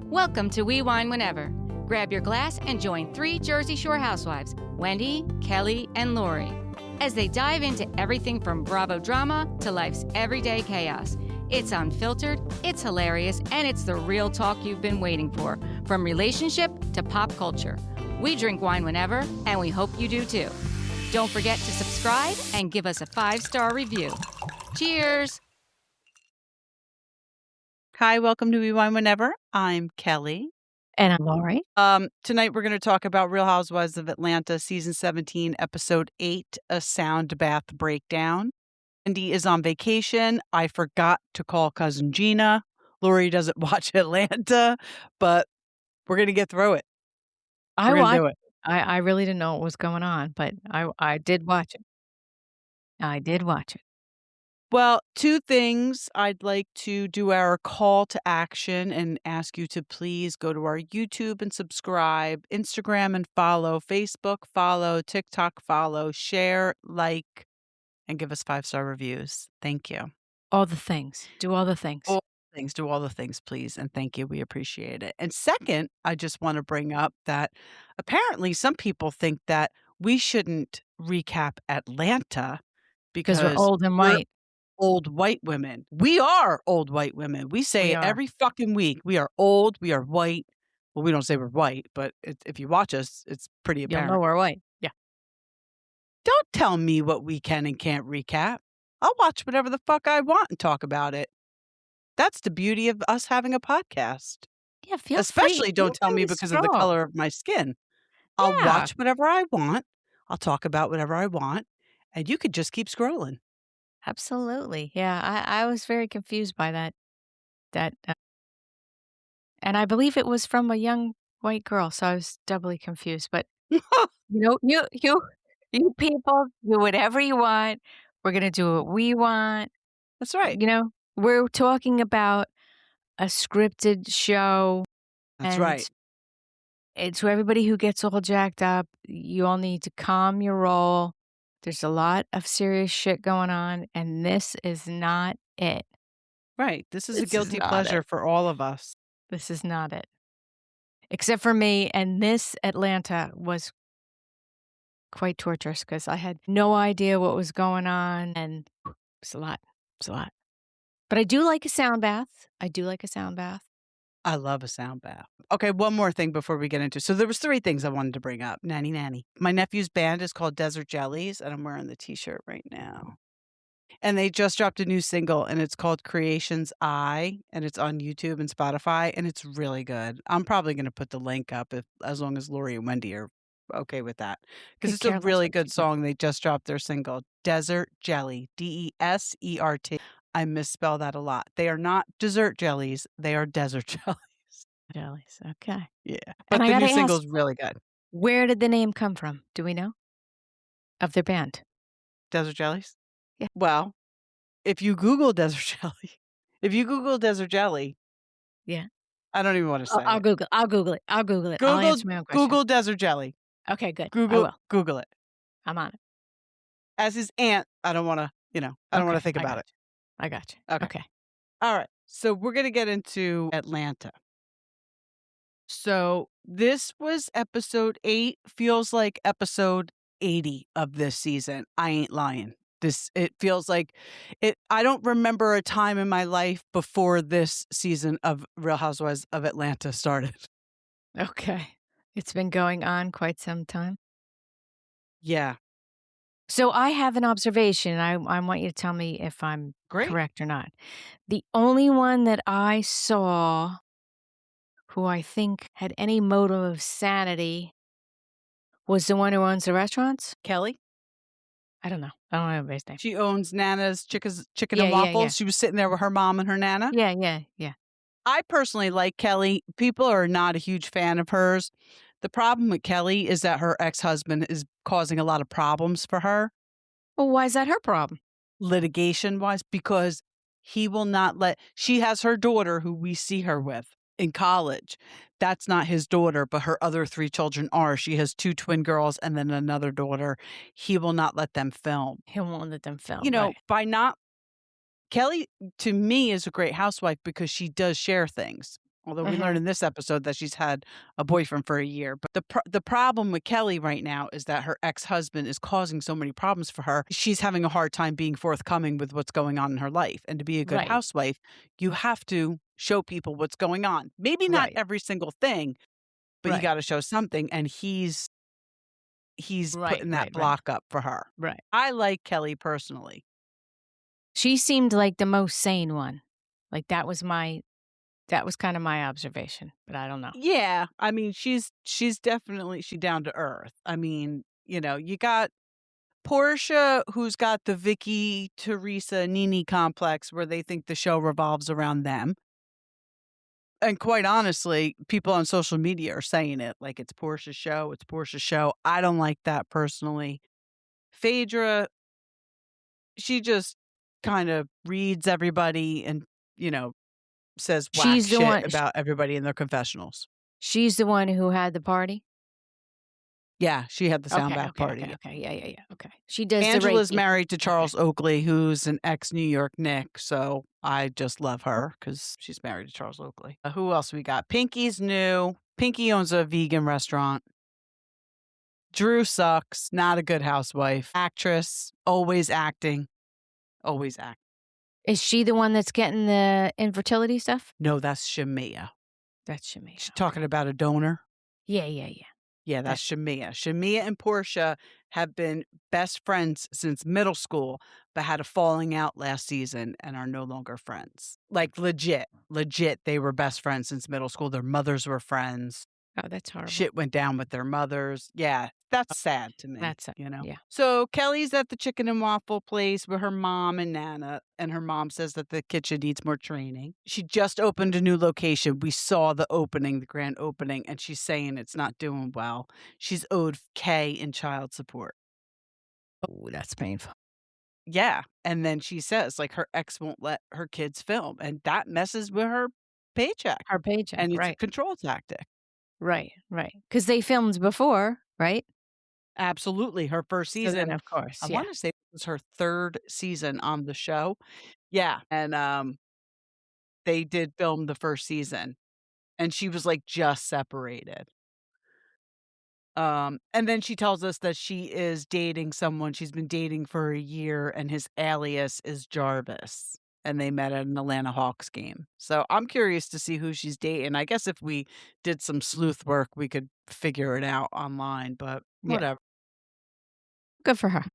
Welcome to We Wine Whenever. Grab your glass and join three Jersey Shore housewives, Wendy, Kelli, and Lori, as they dive into everything from Bravo drama to life's everyday chaos. It's unfiltered, it's hilarious, and it's the real talk you've been waiting for, from relationship to pop culture. We drink wine whenever, and we hope you do too. Don't forget to subscribe and give us a 5-star review. Cheers! Hi, welcome to We Wine Whenever. I'm Kelli. And I'm Lori. Tonight we're going to talk about Real Housewives of Atlanta, Season 17, Episode 8, A Soundbath Breakdown. Wendy is on vacation. I forgot to call Cousin Gina. Lori doesn't watch Atlanta, but we're going to get through it. I really didn't know what was going on, but I did watch it. I did watch it. Well, two things. I'd like to do our call to action and ask you to please go to our YouTube and subscribe, Instagram and follow, Facebook follow, TikTok follow, share, like, and give us 5-star reviews. Thank you. All the things. Do all the things. All the things. Do all the things, please. And thank you. We appreciate it. And second, I just want to bring up that apparently some people think that we shouldn't recap Atlanta because we're old and white. Old white women. We are old white women. We say it every fucking week. We are old. We are white. Well, we don't say we're white, but if you watch us, it's pretty apparent. You'll know we're white. Yeah. Don't tell me what we can and can't recap. I'll watch whatever the fuck I want and talk about it. That's the beauty of us having a podcast. Yeah, feel Especially free. don't tell me because of the color of my skin. I'll watch whatever I want. I'll talk about whatever I want. And you could just keep scrolling. Absolutely. Yeah, I was very confused by that. And I believe it was from a young white girl, so I was doubly confused. But, you people do whatever you want. We're going to do what we want. That's right. We're talking about a scripted show. That's right. It's for everybody who gets all jacked up. You all need to calm your roll. There's a lot of serious shit going on, and this is not it. Right. This is a guilty pleasure for all of us. This is not it. Except for me, and this Atlanta was quite torturous because I had no idea what was going on, and it's a lot. It's a lot. But I do like a sound bath. I love a sound bath. Okay, one more thing before we get into. So there was 3 things I wanted to bring up. Nanny. My nephew's band is called Desert Jellies, and I'm wearing the t-shirt right now. And they just dropped a new single, and it's called Creation's Eye, and it's on YouTube and Spotify, and it's really good. I'm probably going to put the link up as long as Lori and Wendy are okay with that. Because it's a really good song. They just dropped their single, Desert Jelly, Desert. I misspell that a lot. They are not dessert jellies. They are desert jellies. Jellies. Okay. Yeah. But the new single's really good. Where did the name come from? Do we know? Of their band? Desert Jellies? Yeah. Well, if you Google Desert Jelly. Yeah. I don't even want to say I'll Google it. I'll answer my own question. Google Desert Jelly. Okay, good. Google it. I'm on it. As his aunt, I don't want to, I don't want to think about it. I got you. Okay. All right. So we're going to get into Atlanta. So this was episode 8, feels like episode 80 of this season. I ain't lying. It feels like it. I don't remember a time in my life before this season of Real Housewives of Atlanta started. Okay. It's been going on quite some time. Yeah. So I have an observation. I want you to tell me if I'm correct or not. The only one that I saw who I think had any motive of sanity was the one who owns the restaurants. Kelli? I don't know. I don't know anybody's name. She owns Nana's Chicken and Waffles. Yeah. She was sitting there with her mom and her Nana. Yeah. I personally like Kelli. People are not a huge fan of hers. The problem with Kelli is that her ex-husband is causing a lot of problems for her. Well, why is that her problem? Litigation-wise, because he will not she has her daughter who we see her with in college. That's not his daughter, but her other 3 children are. She has 2 twin girls and then another daughter. He will not let them film. He won't let them film. Kelli, to me, is a great housewife because she does share things. Although we learned in this episode that she's had a boyfriend for a year. But the problem with Kelli right now is that her ex-husband is causing so many problems for her. She's having a hard time being forthcoming with what's going on in her life. And to be a good housewife, you have to show people what's going on. Maybe not every single thing, but you got to show something. And he's putting that block up for her. Right. I like Kelli personally. She seemed like the most sane one. Like that was kind of my observation, but I don't know. Yeah. I mean, she's definitely down to earth. I mean, you got Porsha, who's got the Vicky, Teresa, Nene complex where they think the show revolves around them. And quite honestly, people on social media are saying it like it's Porsha's show. It's Porsha's show. I don't like that personally. Phaedra, she just kind of reads everybody and, says whack shit about everybody in their confessionals. She's the one who had the party? Yeah, she had the Soundbath party. Okay. Yeah. Okay. She does Angela's married to Charles Oakley, who's an ex-New York Knick, so I just love her because she's married to Charles Oakley. Who else we got? Pinky's new. Pinky owns a vegan restaurant. Drew sucks. Not a good housewife. Actress. Always acting. Always act. Is she the one that's getting the infertility stuff? No, that's Shamea. That's Shamea. She's talking about a donor. Yeah. Yeah, that's Shamea. Shamea and Porsha have been best friends since middle school, but had a falling out last season and are no longer friends. Like legit, they were best friends since middle school. Their mothers were friends. Oh, that's horrible. Shit went down with their mothers. Yeah, that's sad to me. That's sad. Yeah. So Kelly's at the chicken and waffle place with her mom and Nana, and her mom says that the kitchen needs more training. She just opened a new location. We saw the opening, the grand opening, and she's saying it's not doing well. She's owed K in child support. Oh, that's painful. Yeah. And then she says, like, her ex won't let her kids film, and that messes with her paycheck. And it's a control tactic. Right. Because they filmed before, right? Absolutely. Her first season. So then, of course. I want to say it was her third season on the show. Yeah. And they did film the first season. And she was like just separated. And then she tells us that she is dating someone she's been dating for a year, and his alias is Jarvis. And they met at an Atlanta Hawks game. So I'm curious to see who she's dating. I guess if we did some sleuth work, we could figure it out online, but whatever. Good for her.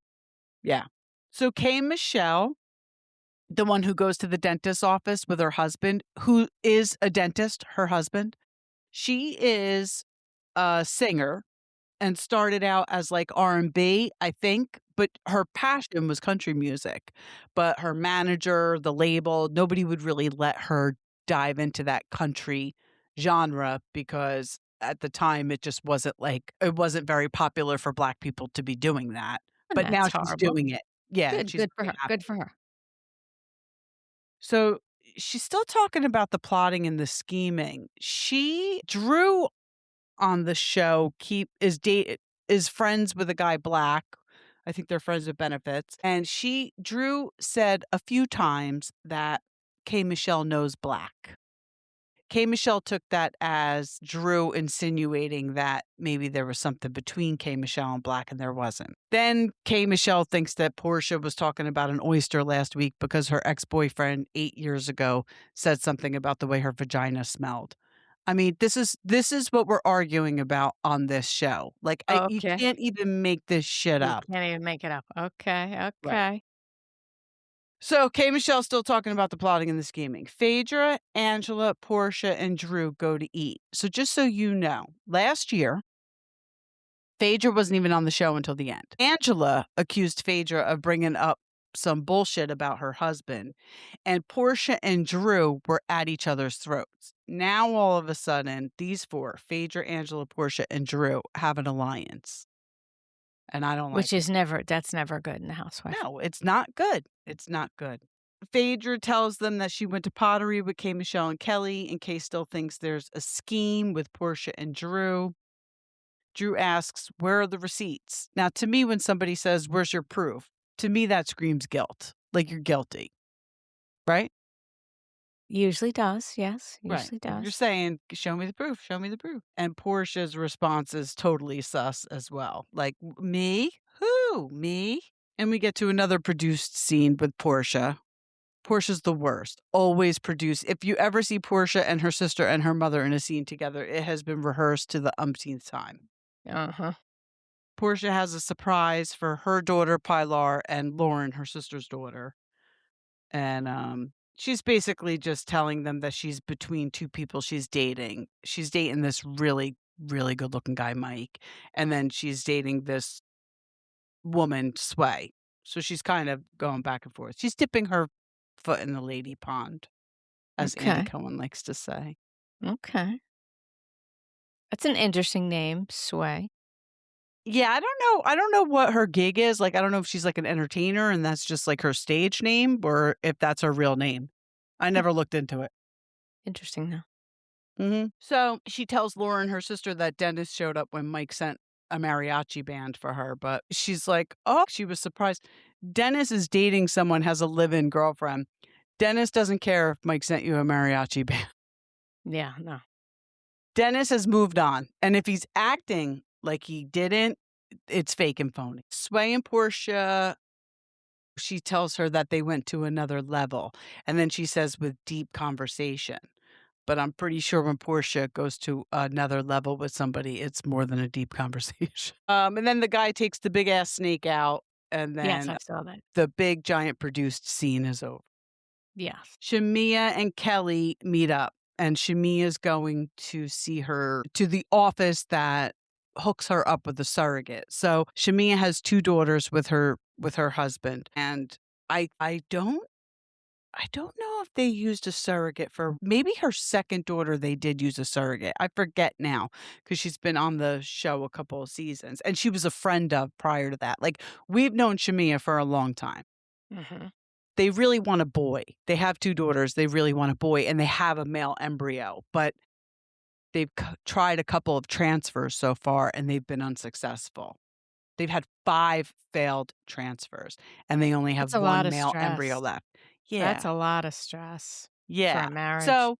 Yeah. So K. Michelle, the one who goes to the dentist's office with her husband, who is a dentist, her husband, she is a singer and started out as like R&B, I think, but her passion was country music. But her manager, the label, nobody would really let her dive into that country genre because at the time it just wasn't very popular for Black people to be doing that. But now she's doing it. Yeah. Good for her. Good for her. So she's still talking about the plotting and the scheming. Drew on the show is friends with a guy Black. I think they're friends with benefits. And Drew said a few times that K. Michelle knows Black. K. Michelle took that as Drew insinuating that maybe there was something between K. Michelle and Black, and there wasn't. Then K. Michelle thinks that Porsha was talking about an oyster last week because her ex-boyfriend 8 years ago said something about the way her vagina smelled. I mean, this is what we're arguing about on this show. Like, you can't even make this shit up. You can't even make it up. Okay. Right. So K. Michelle's still talking about the plotting and the scheming. Phaedra, Angela, Porsha, and Drew go to eat. So just so you know, last year, Phaedra wasn't even on the show until the end. Angela accused Phaedra of bringing up some bullshit about her husband, and Porsha and Drew were at each other's throats. Now, all of a sudden, these four, Phaedra, Angela, Porsha, and Drew, have an alliance. And I don't like that's never good in the housewife. No, it's not good. It's not good. Phaedra tells them that she went to pottery with K. Michelle and Kelli, and K still thinks there's a scheme with Porsha and Drew. Drew asks, where are the receipts? Now, to me, when somebody says, where's your proof? To me, that screams guilt. Like you're guilty. Right? Usually does, yes. Right. Usually If you're does. saying, show me the proof, show me the proof. And Portia's response is totally sus as well. Like, me? Who? Me? And we get to another produced scene with Porsha. Portia's the worst. Always produced. If you ever see Porsha and her sister and her mother in a scene together, it has been rehearsed to the umpteenth time. Uh-huh. Porsha has a surprise for her daughter, Pilar, and Lauren, her sister's daughter. And she's basically just telling them that she's between two people she's dating. She's dating this really, really good looking guy, Mike. And then she's dating this woman, Sway. So she's kind of going back and forth. She's dipping her foot in the lady pond, as Andy Okay. Cohen likes to say. Okay. That's an interesting name, Sway. Yeah, I don't know. I don't know what her gig is. Like, I don't know if she's like an entertainer and that's just like her stage name or if that's her real name. I never looked into it. Interesting, though. So she tells Lauren, her sister, that Dennis showed up when Mike sent a mariachi band for her. But she's like, oh, she was surprised. Dennis is dating someone, has a live-in girlfriend. Dennis doesn't care if Mike sent you a mariachi band. Yeah, no. Dennis has moved on. And if he's acting like he didn't, it's fake and phony. Sway and Porsha, she tells her that they went to another level. And then she says, with deep conversation. But I'm pretty sure when Porsha goes to another level with somebody, it's more than a deep conversation. And then the guy takes the big ass snake out, and Yes, then I saw that. the big giant produced scene is over. Yes. Shamea and Kelli meet up, and Shamea's going to see her to the office that hooks her up with a surrogate. So Shamea has two daughters with her husband, and I don't know if they used a surrogate for maybe her second daughter. They did use a surrogate. I forget now because she's been on the show a couple of seasons and she was a friend of prior to that. Like, we've known Shamea for a long time. Mm-hmm. They really want a boy. They have two daughters. They really want a boy and they have a male embryo, but they've tried a couple of transfers so far and they've been unsuccessful. They've had 5 failed transfers and they only have That's a lot one of male embryo stress. left. Yeah. That's a lot of stress for Yeah. a marriage. So,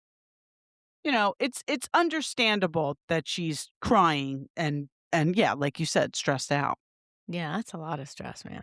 it's understandable that she's crying and yeah, like you said, stressed out. Yeah, that's a lot of stress, man.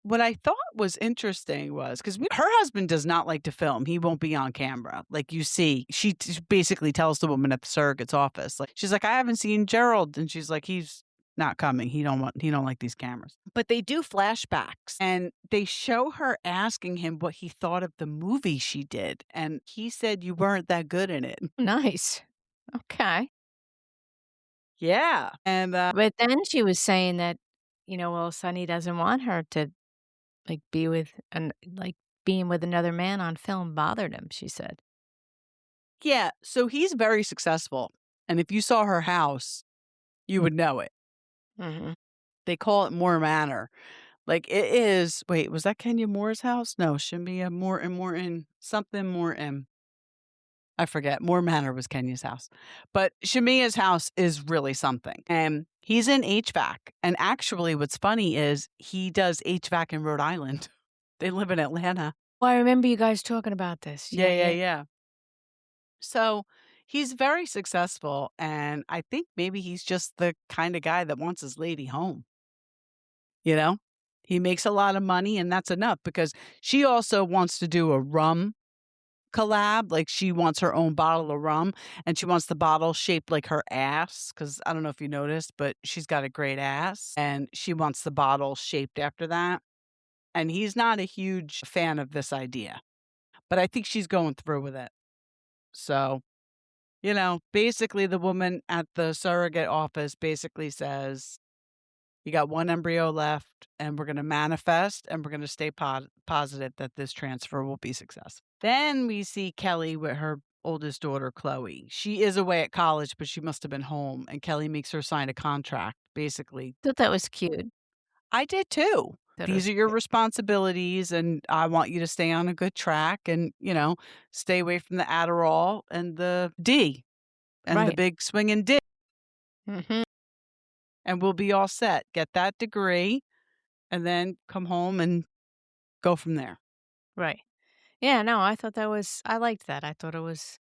What I thought was interesting was because her husband does not like to film. He won't be on camera. Like you see, she basically tells the woman at the surrogate's office, like she's like, I haven't seen Gerald, and she's like, he's not coming. He don't like these cameras. But they do flashbacks and they show her asking him what he thought of the movie she did, and he said you weren't that good in it. Nice. Okay. Yeah, and But then she was saying that, well, Sonny doesn't want her to be with being with another man on film bothered him, she said. yeah, so he's very successful. And if you saw her house, you would know it. Mm-hmm. They call it Moore Manor. Like it is, wait, was that Kenya Moore's house? No, Shamea Morton, something Morton. I forget. Moore Manor was Kenya's house. But Shamea's house is really something. And he's in HVAC. And actually, what's funny is he does HVAC in Rhode Island. They live in Atlanta. Well, I remember you guys talking about this. Yeah. So he's very successful. And I think maybe he's just the kind of guy that wants his lady home. You know, he makes a lot of money and that's enough because she also wants to do a rum collab. Like she wants her own bottle of rum and she wants the bottle shaped like her ass. Cause I don't know if you noticed, but she's got a great ass and she wants the bottle shaped after that. And he's not a huge fan of this idea, but I think she's going through with it. So, basically the woman at the surrogate office basically says, you got one embryo left, and we're going to manifest, and we're going to stay positive that this transfer will be successful. Then we see Kelli with her oldest daughter, Chloe. She is away at college, but she must have been home, and Kelli makes her sign a contract, basically. Thought that was cute. I did too. These are your responsibilities, and I want you to stay on a good track and, stay away from the Adderall and the D and the big swinging D. Mm-hmm. And we'll be all set. Get that degree and then come home and go from there. Right. Yeah, no, I thought I liked that. I thought it was,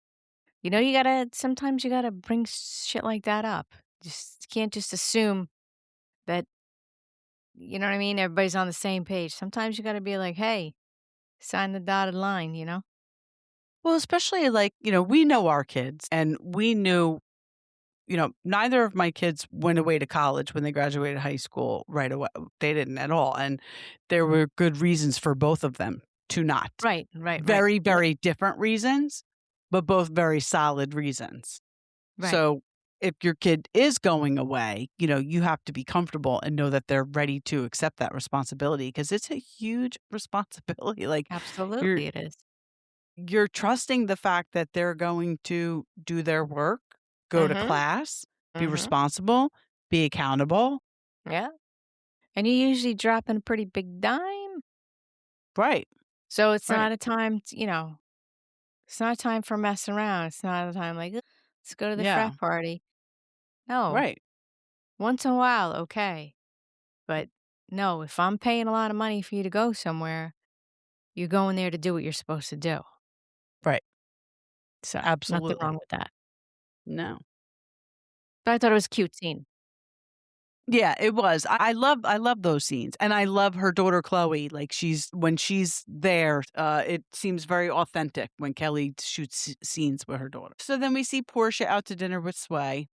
sometimes you gotta bring shit like that up. Just can't just assume that, you know what I mean? Everybody's on the same page. Sometimes you gotta be like, hey, sign the dotted line, you know? Well, especially like, we know our kids and we knew, neither of my kids went away to college when they graduated high school right away. They didn't at all. And there were good reasons for both of them to not. Right, right, right. Very, Yep, very different reasons, but both very solid reasons. right. So if your kid is going away, you have to be comfortable and know that they're ready to accept that responsibility because it's a huge responsibility. Like you're Absolutely it is. you're trusting the fact that they're going to do their work, go to Mhm, class, be mhm. responsible, be accountable. Yeah. And you usually drop in a pretty big dime, Right. so it's Right. not a time it's not a time for messing around. It's not a time like, let's go to the Yeah. frat party." No. Right. Once in a while, okay. But no, if I'm paying a lot of money for you to go somewhere, you're going there to do what you're supposed to do. Right. So, nothing Absolutely. wrong with that. No. But I thought it was a cute scene. Yeah, it was. I love those scenes, and I love her daughter Chloe. Like when she's there, it seems very authentic when Kelly shoots scenes with her daughter. So then we see Portia out to dinner with Sway,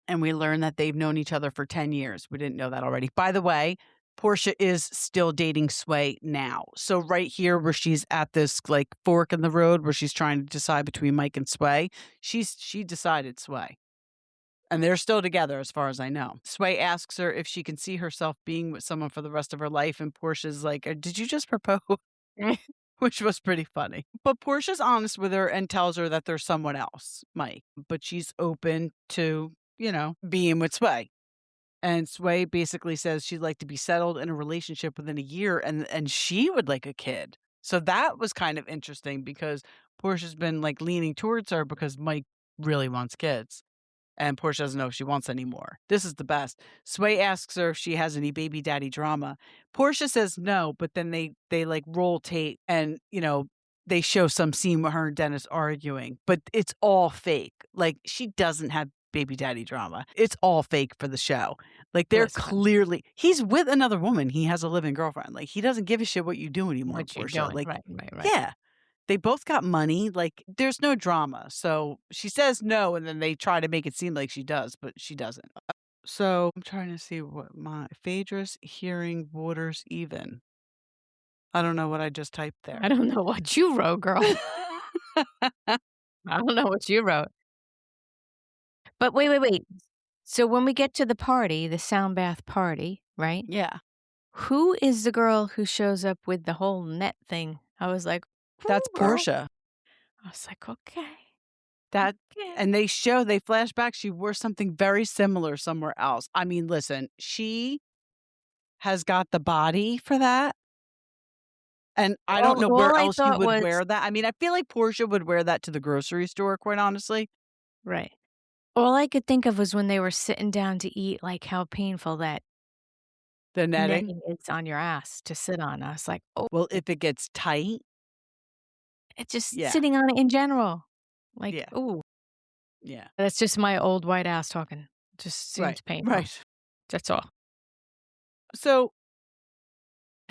and we learn that they've known each other for 10 years. We didn't know that already. By the way, Portia is still dating Sway now. So right here where she's at this like fork in the road where she's trying to decide between Mike and Sway, she decided Sway. And they're still together as far as I know. Sway asks her if she can see herself being with someone for the rest of her life, and Portia's like, "Did you just propose?" Which was pretty funny. But Portia's honest with her and tells her that there's someone else, Mike, but she's open to, being with Sway. And Sway basically says she'd like to be settled in a relationship within a year and she would like a kid. So that was kind of interesting because Portia's been like leaning towards her because Mike really wants kids and Portia doesn't know if she wants any more. This is the best. Sway asks her if she has any baby daddy drama. Portia says no, but then they like roll tape and they show some scene with her and Dennis arguing, but it's all fake. Like she doesn't have baby daddy drama. It's all fake for the show. Like they're Listen, clearly he's with another woman. He has a living girlfriend. Like he doesn't give a shit what you do anymore, what you're Portia. doing. Like Right, right, right. yeah. They both got money, like, there's no drama, so she says no, and then they try to make it seem like she does, but she doesn't. So, I'm trying to see what my Phaedra's hearing waters even. I don't know what I just typed there. I don't know what you wrote, girl. I don't know what you wrote. But wait, wait, wait. So when we get to the party, the Soundbath party, right? Yeah, Who is the girl who shows up with the whole net thing? I was like, "Ooh, that's girl." Portia. I was like, "Okay, That okay." and they flash back, she wore something very similar somewhere else. I mean, listen, she has got the body for that, and I don't know All where I else you thought would was wear that. I mean, I feel like Portia would wear that to the grocery store, quite honestly. right. All I could think of was when they were sitting down to eat, like, how painful that The netting. netting is on your ass to sit on. I was like, "Oh." Well, if it gets tight, It's just yeah, sitting on it in general. Like, yeah, ooh, yeah. that's just my old white ass talking. Just Right, seems painful. right. That's all. So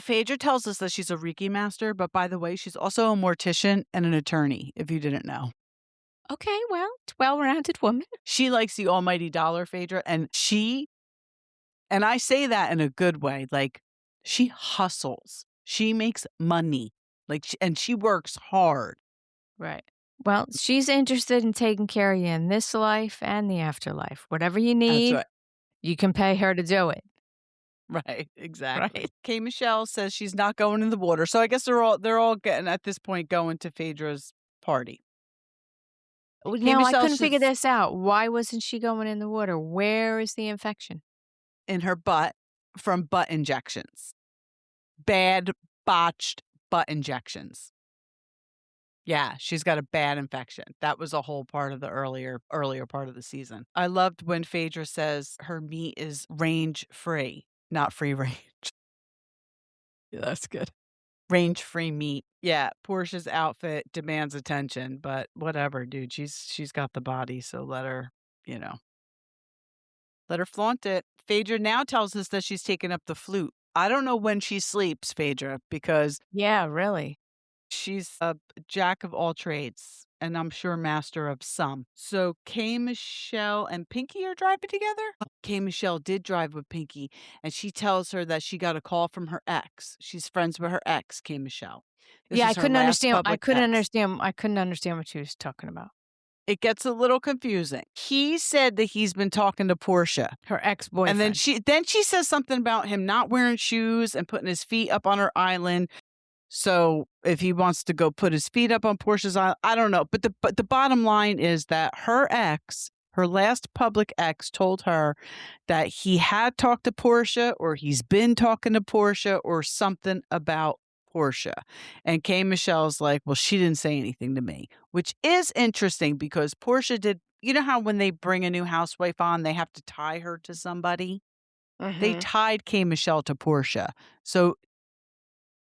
Phaedra tells us that she's a Reiki master, but by the way, she's also a mortician and an attorney, if you didn't know. Okay, well, it's well-rounded woman. She likes the almighty dollar, Phaedra, and I say that in a good way, like, she hustles. She makes money, like, and she works hard. Right. Well, she's interested in taking care of you in this life and the afterlife. Whatever you That's need, right. you can pay her to do it. Right, exactly. Right. K. Michelle says she's not going in the water, so I guess they're all getting at this point going to Phaedra's party. K. Now, I Michelle couldn't figure says this out. Why wasn't she going in the water? Where is the infection? in her butt from butt injections. Bad, botched butt injections. Yeah, she's got a bad infection. That was a whole part of the earlier part of the season. I loved when Phaedra says her meat is range free, not free range. Yeah, that's good. range-free meat. Yeah, Porsha's outfit demands attention, but whatever, dude. She's got the body, so let her, let her flaunt it. Phaedra now tells us that she's taken up the flute. I don't know when she sleeps, Phaedra, because Yeah, really. she's a jack of all trades, and I'm sure master of some. So Kay Michelle and Pinky are driving together? Kay Michelle did drive with Pinky, and she tells her that she got a call from her ex. She's friends with her ex, Kay Michelle. This Yeah, is her last I public couldn't ex. understand. I couldn't understand what she was talking about. It gets a little confusing. He said that he's been talking to Porsha. Her ex-boyfriend. And then she says something about him not wearing shoes and putting his feet up on her island. So if he wants to go put his feet up on Porsha's island, I don't know. But the bottom line is that her ex, her last public ex, told her that he had talked to Porsha, or he's been talking to Porsha, or something about Porsha. And Kay Michelle's like, well, she didn't say anything to me, which is interesting because Porsha did. You know how when they bring a new housewife on, they have to tie her to somebody? They tied Kay Michelle to Porsha. So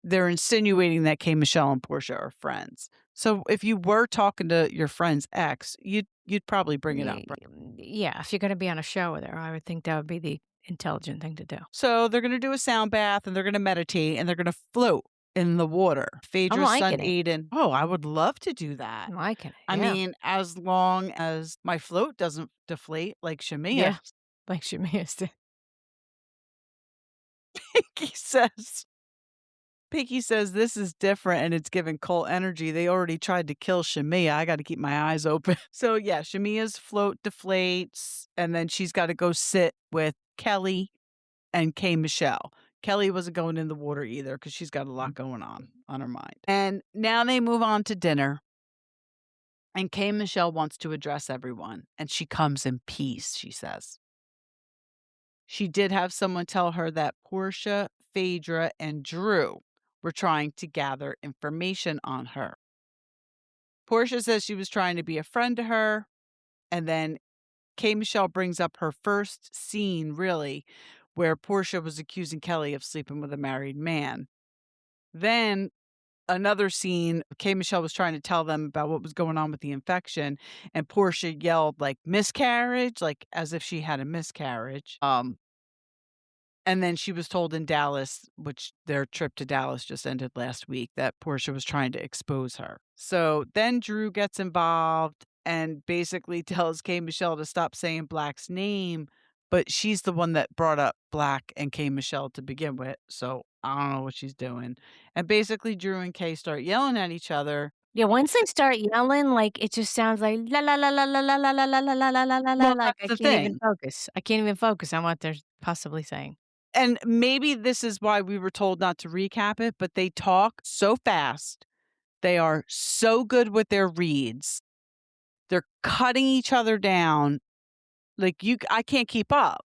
they're insinuating that Kay Michelle and Porsha are friends. So if you were talking to your friend's ex, you'd probably bring it up. Right? Yeah, if you're going to be on a show with her, I would think that would be the intelligent thing to do. So they're going to do a sound bath, and they're going to meditate, and they're going to float in the water. Phaedra's son Aiden. Oh, I would love to do that. I'm liking it. I mean, as long as my float doesn't deflate like Shamea. Yeah, like Shamea's did. Pinky says this is different and it's giving cult energy. They already tried to kill Shamea. I got to keep my eyes open. So yeah, Shamea's float deflates, and then she's got to go sit with Kelli and Kay Michelle. Kelli wasn't going in the water either because she's got a lot going on her mind. And now they move on to dinner. And Kay Michelle wants to address everyone, and she comes in peace, she says. She did have someone tell her that Porsha, Phaedra, and Drew were trying to gather information on her. Porsha says she was trying to be a friend to her, and then Kay Michelle brings up her first scene, really, where Porsha was accusing Kelli of sleeping with a married man. Then another scene, Kay Michelle was trying to tell them about what was going on with the infection, and Porsha yelled like miscarriage, like as if she had a miscarriage. And then she was told in Dallas, which their trip to Dallas just ended last week, that Porsha was trying to expose her. So then Drew gets involved and basically tells Kay Michelle to stop saying Black's name, but she's the one that brought up Black and Kay Michelle to begin with. So I don't know what she's doing. And basically Drew and Kay start yelling at each other. Yeah, once they start yelling, like it just sounds like la la la la la la la la la la la la la la la. Like I can't even focus. I can't even focus on what they're possibly saying. And maybe this is why we were told not to recap it, but they talk so fast. They are so good with their reads. They're cutting each other down. Like I can't keep up.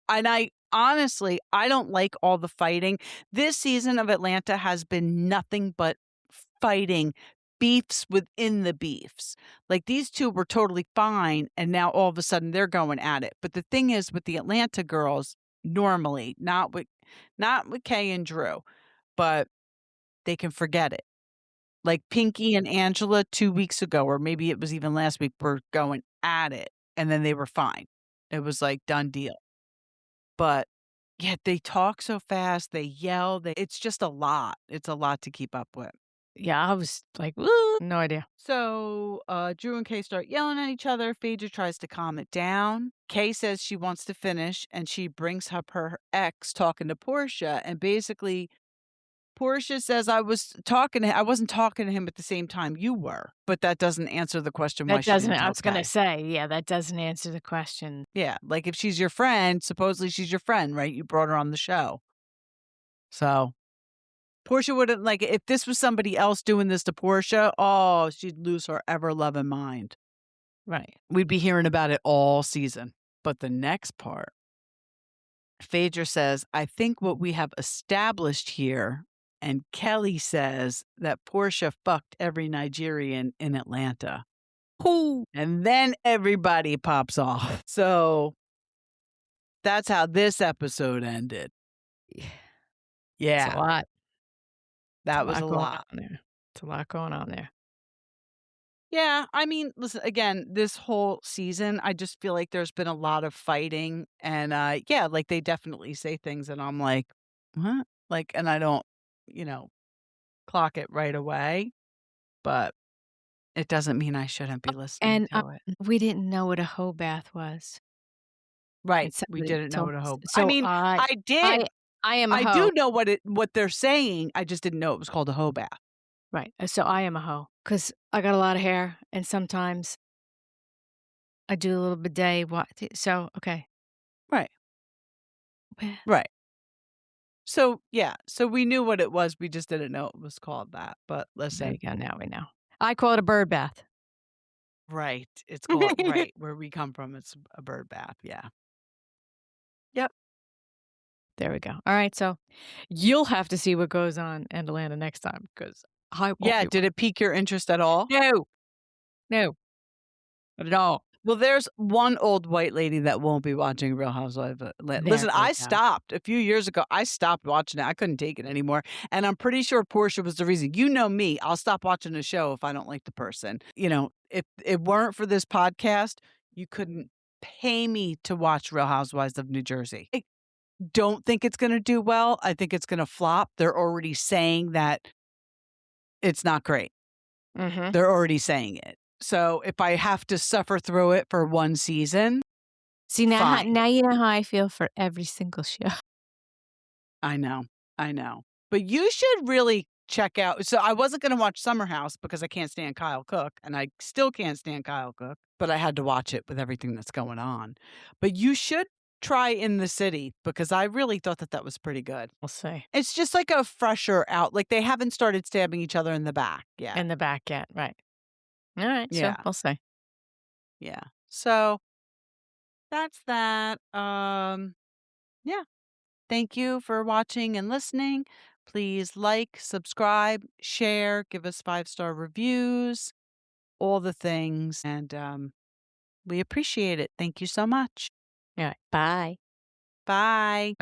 And I don't like all the fighting. This season of Atlanta has been nothing but fighting, beefs within the beefs. Like these two were totally fine, and now all of a sudden they're going at it. But the thing is with the Atlanta girls, normally, not with Kay and Drew, but they can forget it. Like Pinky and Angela 2 weeks ago, or maybe it was even last week, were going at it, and then they were fine. It was like done deal. But yeah, they talk so fast, they yell, it's just a lot. It's a lot to keep up with. Yeah, I was like, woo, no idea. So Drew and Kay start yelling at each other. Phaedra tries to calm it down. Kay says she wants to finish, and she brings up her ex talking to Porsha. And basically, Porsha says, I wasn't talking to him at the same time you were. But that doesn't answer the question why she didn't tell I was going Kay. to say, yeah, that doesn't answer the question. Yeah, like if she's your friend, supposedly she's your friend, right? You brought her on the show. So Porsha wouldn't like it. If this was somebody else doing this to Porsha, oh, she'd lose her ever-loving mind. Right. We'd be hearing about it all season. But the next part, Phaedra says, I think what we have established here, and Kelli says that Porsha fucked every Nigerian in Atlanta. Ooh. And then everybody pops off. So that's how this episode ended. Yeah. It's a lot. That was a going lot. on there. It's a lot going on there. Yeah, I mean, listen, again, this whole season, I just feel like there's been a lot of fighting and yeah, like they definitely say things and I'm like, "What?" Like, and I don't, you know, clock it right away, but it doesn't mean I shouldn't be listening And, to it. we didn't know what a hoe bath was, Right. and We somebody didn't know told what a us. hoe I So mean, I I did. I am a I do hoe. know what they're saying. I just didn't know it was called a hoe bath. Right, so I am a hoe because I got a lot of hair, and sometimes I do a little bidet so, okay. Right. Well, Right. So, yeah, so we knew what it was. We just didn't know it was called that. But there listen, you go, now we know. I call it a bird bath. right. It's called right where we come from. It's a bird bath. Yeah. Yep. There we go. Alright, so you'll have to see what goes on in Atlanta next time because I won't Yeah. be Did it pique your interest at all? No, no, not at all. Well, there's one old white lady that won't be watching Real Housewives of Atlanta. There Listen, you I go. stopped a few years ago. I stopped watching it. I couldn't take it anymore. And I'm pretty sure Porsha was the reason. You know me. I'll stop watching a show if I don't like the person. You know, if it weren't for this podcast, you couldn't pay me to watch Real Housewives of New Jersey. I don't think it's going to do well. I think it's going to flop. They're already saying that it's not great. Mhm. They're already saying it. So if I have to suffer through it for one season, See, fine. now you know how I feel for every single show. I know. I know. But you should really check out. So I wasn't going to watch Summer House because I can't stand Kyle Cook and I still can't stand Kyle Cook, but I had to watch it with everything that's going on. But you should try In the City because I really thought that that was pretty good. We'll see. It's just like a fresher out. Like they haven't started stabbing each other in the back yet. In the back yet, right. Alright, so Yeah. we'll see. Yeah. So that's that. Yeah. Thank you for watching and listening. Please like, subscribe, share, give us 5-star reviews, all the things. And we appreciate it. Thank you so much. Alright, bye. Bye.